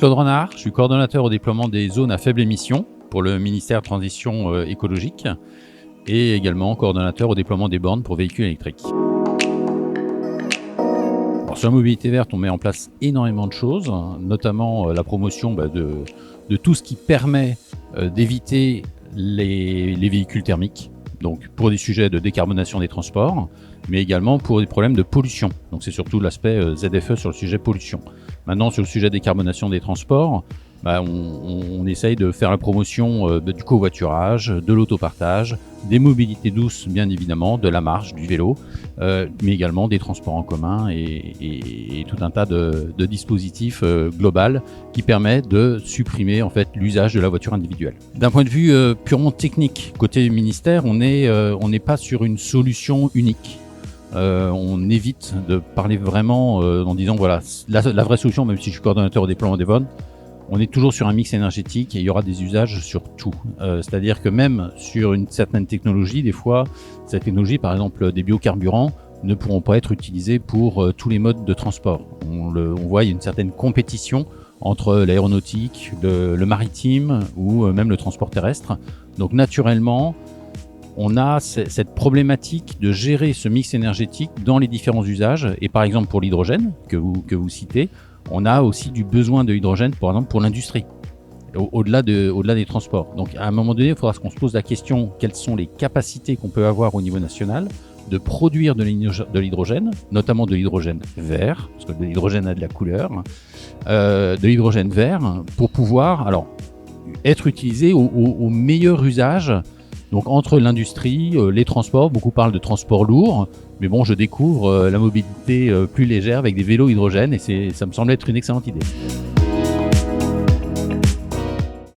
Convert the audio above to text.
Claude Renard, je suis coordonnateur au déploiement des zones à faible émission pour le ministère Transition écologique et également coordonnateur au déploiement des bornes pour véhicules électriques. Alors, sur la mobilité verte, on met en place énormément de choses, notamment la promotion de tout ce qui permet d'éviter les véhicules thermiques, donc pour des sujets de décarbonation des transports, mais également pour des problèmes de pollution. Donc c'est surtout l'aspect ZFE sur le sujet pollution. Maintenant, sur le sujet décarbonation des transports, on essaye de faire la promotion du covoiturage, de l'autopartage, des mobilités douces bien évidemment, de la marche, du vélo, mais également des transports en commun et tout un tas de dispositifs global qui permettent de supprimer en fait l'usage de la voiture individuelle. D'un point de vue purement technique, côté ministère, on n'est pas sur une solution unique. On évite de parler vraiment en disant voilà la vraie solution, même si je suis coordonnateur au déploiement des bornes. On est toujours sur un mix énergétique et il y aura des usages sur tout. C'est-à-dire que même sur une certaine technologie, des fois, cette technologie, par exemple des biocarburants, ne pourront pas être utilisés pour tous les modes de transport. On voit, il y a une certaine compétition entre l'aéronautique, le maritime ou même le transport terrestre. Donc naturellement, on a cette problématique de gérer ce mix énergétique dans les différents usages. Et par exemple pour l'hydrogène que vous citez, on a aussi du besoin de hydrogène, par exemple, pour l'industrie, au-delà des transports. Donc, à un moment donné, il faudra qu'on se pose la question, quelles sont les capacités qu'on peut avoir au niveau national de produire de l'hydrogène, notamment de l'hydrogène vert, parce que de l'hydrogène a de la couleur, de l'hydrogène vert, pour pouvoir être utilisé au meilleur usage. Donc entre l'industrie, les transports, beaucoup parlent de transport lourd, mais bon, je découvre la mobilité plus légère avec des vélos hydrogène et ça me semble être une excellente idée.